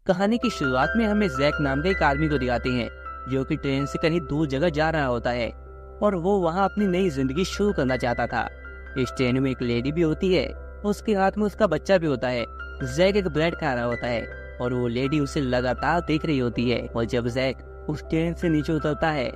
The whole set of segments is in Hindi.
कहानी की शुरुआत में हमें जैक नाम के एक आदमी को दिखाते हैं जो कि ट्रेन से कहीं दूर जगह जा रहा होता है और वो वहाँ अपनी नई जिंदगी शुरू करना चाहता था। इस ट्रेन में एक लेडी भी होती है, उसके हाथ में उसका बच्चा भी होता है। जैक एक ब्रेड खा रहा होता है और वो लेडी उसे लगातार देख रही होती है और जब जैक उस ट्रेन से नीचे उतरता है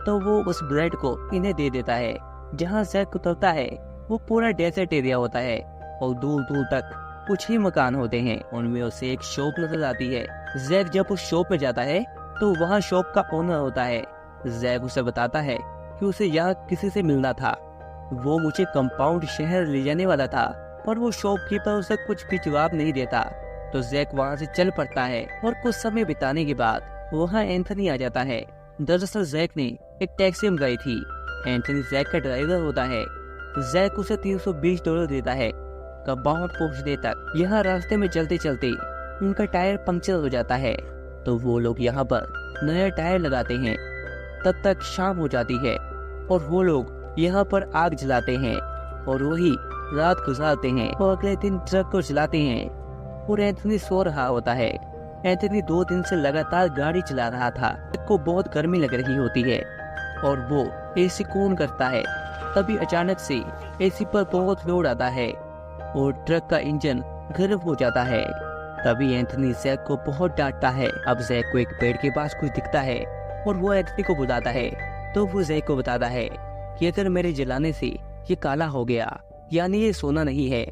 तो वो उस ब्रेड को इन्हें दे देता है। जहाँ जैक उतरता है वो पूरा डेजर्ट एरिया होता है और दूर दूर तक कुछ ही मकान होते हैं। उनमें उसे एक शॉप नजर आती है। जैक जब उस शॉप में जाता है तो वहाँ शॉप का ओनर होता है। जैक उसे बताता है कि उसे यहाँ किसी से मिलना था, वो मुझे कंपाउंड शहर ले जाने वाला था, पर वो शॉपकीपर उसे कुछ भी जवाब नहीं देता। तो जैक वहाँ से चल पड़ता है और कुछ समय बिताने के बाद वहाँ एंथनी आ जाता है। दरअसल जैक ने एक टैक्सी मंगाई थी। एंथनी जैक का ड्राइवर होता है। जैक उसे $320 देता है कंपाउंड पहुंचने तक। यहाँ रास्ते में चलते चलते उनका टायर पंक्चर हो जाता है तो वो लोग यहाँ पर नया टायर लगाते हैं। तब तक शाम हो जाती है और वो लोग यहाँ पर आग जलाते हैं और वही रात गुजारते हैं और अगले दिन ट्रक को चलाते हैं। और एंथनी सो रहा होता है। एंथनी 2 दिन से लगातार गाड़ी चला रहा था। को बहुत गर्मी लग रही होती है और वो एसी ऑन करता है। तभी अचानक से एसी पर बहुत लोड आता है और ट्रक का इंजन गर्म हो जाता है। तभी एंथनी जैक को बहुत डांटता है। अब जैक को एक पेड़ के पास कुछ दिखता है और वो एंथनी को बुलाता है तो वो जैक को बताता है कि अगर मेरे जलाने से ये काला हो गया यानी ये सोना नहीं है,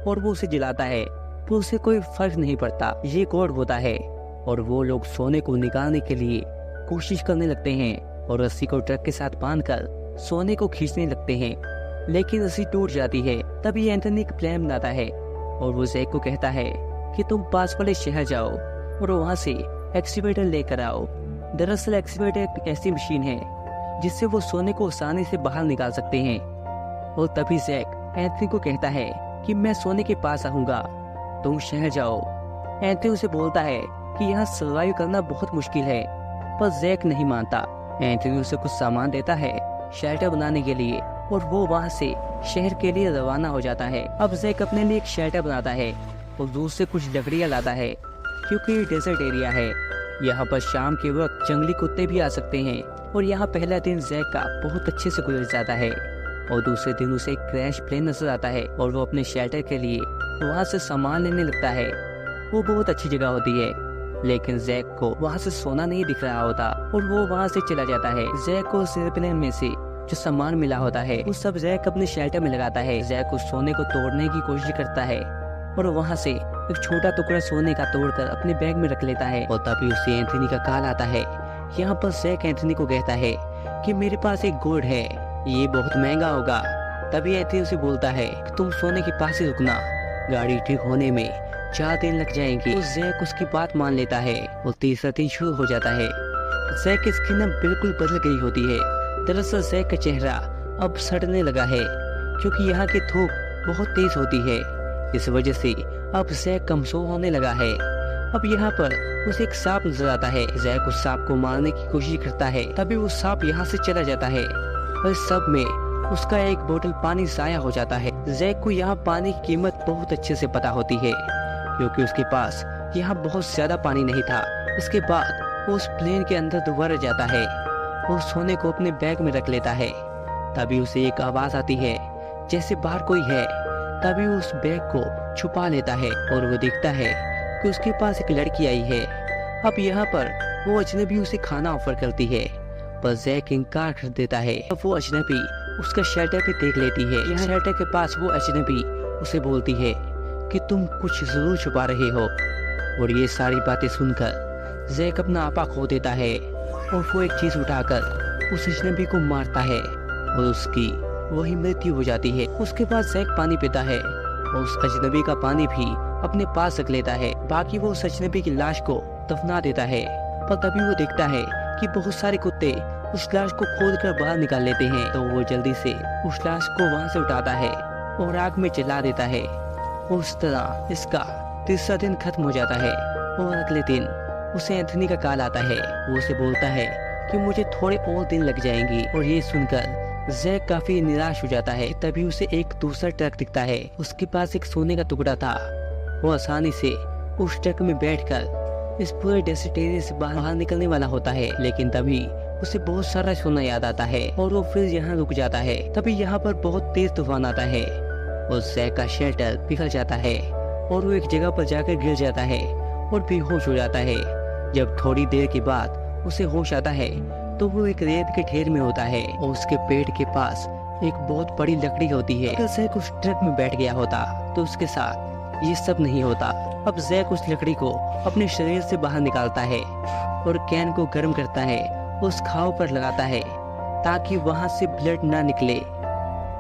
और वो उसे जलाता है तो उसे कोई फर्क नहीं पड़ता, ये कोड होता है। और वो लोग सोने को निकालने के लिए कोशिश करने लगते हैं और रस्सी को ट्रक के साथ बांधकर सोने को खींचने लगते हैं, लेकिन रस्सी टूट जाती है। तभी एंथनी एक प्लान बनाता है और वो जैक को कहता है कि तुम पास वाले शहर जाओ और वहाँ से एक्सीवेटर लेकर आओ। दरअसल एक्सीवेटर एक ऐसी मशीन है जिससे वो सोने को आसानी से बाहर निकाल सकते हैं। और तभी जैक एंथनी को कहता है कि मैं सोने के पास आऊंगा, तुम शहर जाओ। एंथनी उसे बोलता है कि यहाँ सर्वाइव करना बहुत मुश्किल है, पर जैक नहीं मानता। एंथनी उसे कुछ सामान देता है शेल्टर बनाने के लिए और वो वहाँ से शहर के लिए रवाना हो जाता है। अब जैक अपने लिए एक शेल्टर बनाता है और दूर से कुछ लकड़ियाँ लाता है क्योंकि ये डेजर्ट एरिया है। यहाँ पर शाम के वक्त जंगली कुत्ते भी आ सकते हैं। और यहाँ पहला दिन जैक का बहुत अच्छे से गुजर जाता है और दूसरे दिन उसे एक क्रैश प्लेन नजर आता है और वो अपने शेल्टर के लिए वहाँ से सामान लेने लगता है। वो बहुत अच्छी जगह होती है, लेकिन जैक को वहाँ से सोना नहीं दिख रहा होता और वो वहाँ से चला जाता है। जैक को उस एयरप्लेन में से जो सामान मिला होता है वो सब जैक अपने शेल्टर में लगाता है। जैक उस सोने को तोड़ने की कोशिश करता है और वहाँ से एक छोटा टुकड़ा सोने का तोड़कर अपने बैग में रख लेता है। और तभी उसे एंथनी का कॉल आता है। यहाँ पर जैक एंथनी को कहता है कि मेरे पास एक गोल्ड है, ये बहुत महंगा होगा। तभी एंथनी उसे बोलता है कि तुम सोने के पास ही रुकना, गाड़ी ठीक होने में 4 दिन लग जाएंगे। तो जैक उसकी बात मान लेता है और तीसरा दिन शुरू हो जाता है। जैक की स्किन अब बिल्कुल बदल गई होती है। दरअसल जैक का चेहरा अब सड़ने लगा है क्योंकि यहाँ की धूप बहुत तेज होती है। इस वजह से अब जैक कमजोर होने लगा है। अब यहाँ पर उसे एक सांप नजर आता है। जैक उस सांप को मारने की कोशिश करता है, तभी वो सांप यहाँ से चला जाता है और इस सब में उसका एक बोतल पानी जाया हो जाता है। जैक को यहाँ पानी की कीमत बहुत अच्छे से पता होती है क्योंकि उसके पास यहाँ बहुत ज्यादा पानी नहीं था। इसके बाद वो उस प्लेन के अंदर दोबारा जाता है और सोने को अपने बैग में रख लेता है। तभी उसे एक आवाज आती है जैसे बाहर कोई है। तभी वो उस बैग को छुपा लेता है और वो देखता है कि उसके पास एक लड़की आई है। अब यहाँ पर वो अजनबी उसे खाना ऑफर करती है, पर जैक इनकार कर देता है। अब वो अजनबी उसका शेल्टर पे देख लेती है। यहाँ शेल्टर के पास वो अजनबी उसे बोलती है कि तुम कुछ जरूर छुपा रहे हो। और ये सारी बातें सुनकर जैक अपना आपा खो देता है और वो एक चीज उठाकर उस अजनबी को मारता है और उसकी वही मृत्यु हो जाती है। उसके बाद जैक पानी पीता है और उस अजनबी का पानी भी अपने पास रख लेता है। बाकी वो उस अजनबी की लाश को दफना देता है। पर तभी वो देखता है कि बहुत सारे कुत्ते उस लाश को खोदकर बाहर निकाल लेते हैं। तो वो जल्दी से उस लाश को वहाँ से उठाता है और आग में जला देता है। उस तरह इसका तीसरा दिन खत्म हो जाता है और अगले दिन उसे एंथनी का कॉल आता है। वो उसे बोलता है कि मुझे थोड़े और दिन लग जाएंगे। और ये सुनकर जैक काफी निराश हो जाता है। तभी उसे एक दूसरा ट्रक दिखता है। उसके पास एक सोने का टुकड़ा था। वो आसानी से उस ट्रक में बैठकर इस पूरे डेजर्ट एरिया से बाहर निकलने वाला होता है, लेकिन तभी उसे बहुत सारा सोना याद आता है और वो फिर यहाँ रुक जाता है। तभी यहाँ पर बहुत तेज तूफान आता है। उस जैक का शेल्टर पिघल जाता है और वो एक जगह पर जाकर गिर जाता है और बेहोश हो जाता है। जब थोड़ी देर के बाद उसे होश आता है तो वो एक रेत के ढेर में होता है और उसके पेट के पास एक बहुत बड़ी लकड़ी होती है। अगर जैक उस ट्रक में बैठ गया होता तो उसके साथ ये सब नहीं होता। अब जैक उस लकड़ी को अपने शरीर से बाहर निकालता है और कैन को गर्म करता है, उस घाव पर लगाता है ताकि वहां से ब्लड ना निकले।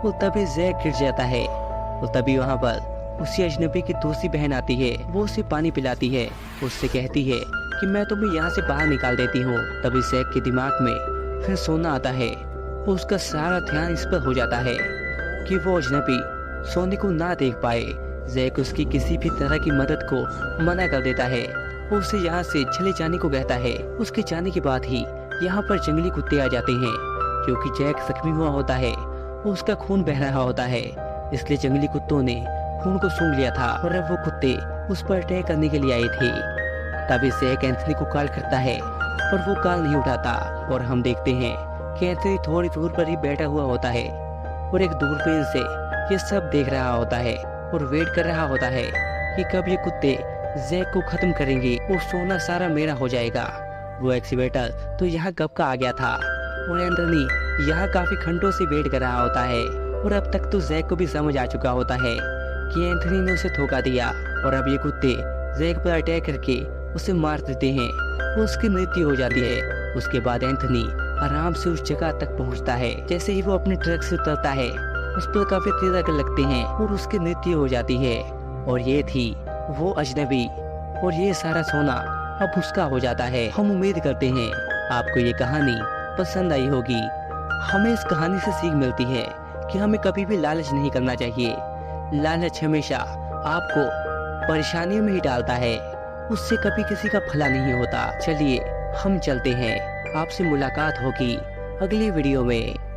वो तभी जैक गिर जाता है और तभी वहां पर उसी अजनबी की दूसरी बहन आती है। वो उसे पानी पिलाती है, उससे कहती है कि मैं तुम्हें यहाँ से बाहर निकाल देती हूँ। तभी जैक के दिमाग में फिर सोना आता है और उसका सारा ध्यान इस पर हो जाता है कि वो अजनबी सोने को ना देख पाए। जैक उसकी किसी भी तरह की मदद को मना कर देता है, वो उसे यहाँ से चले जाने को कहता है। उसके जाने के बाद ही यहाँ पर जंगली कुत्ते आ जाते हैं, क्योंकि जैक जख्मी हुआ होता है और उसका खून बह रहा होता है, इसलिए जंगली कुत्तों ने खून को सूंघ लिया था और अब वो कुत्ते उस पर अटैक करने के लिए आए थे। तभी जैक एंथनी को कॉल करता है पर वो कॉल नहीं उठाता और हम देखते हैं कि एंथनी थोड़ी दूर पर ही बैठा हुआ होता है और एक दूरबीन से ये सब देख रहा होता है और वेट कर रहा होता है कि कब ये कुत्ते जैक को खत्म करेंगे और सोना सारा मेरा हो जाएगा। वो एक्सीवेटर तो यहाँ कब का आ गया था और एंथनी यहाँ काफी घंटों से वेट कर रहा होता है और अब तक तो जैक को भी समझ आ चुका होता है कि एंथनी ने उसे धोखा दिया और अब ये कुत्ते जैक पर अटैक करके उसे मार देते हैं। उसकी मृत्यु हो जाती है। उसके बाद एंथनी आराम से उस जगह तक पहुंचता है। जैसे ही वो अपने ट्रक से उतरता है उस पर काफी तीर लगते हैं और उसकी मृत्यु हो जाती है। और ये थी वो अजनबी और ये सारा सोना अब उसका हो जाता है। हम उम्मीद करते हैं आपको ये कहानी पसंद आई होगी। हमें इस कहानी से सीख मिलती है कि हमें कभी भी लालच नहीं करना चाहिए। लालच हमेशा आपको परेशानियों में ही डालता है, उससे कभी किसी का भला नहीं होता। चलिए हम चलते हैं, आपसे मुलाकात होगी अगली वीडियो में।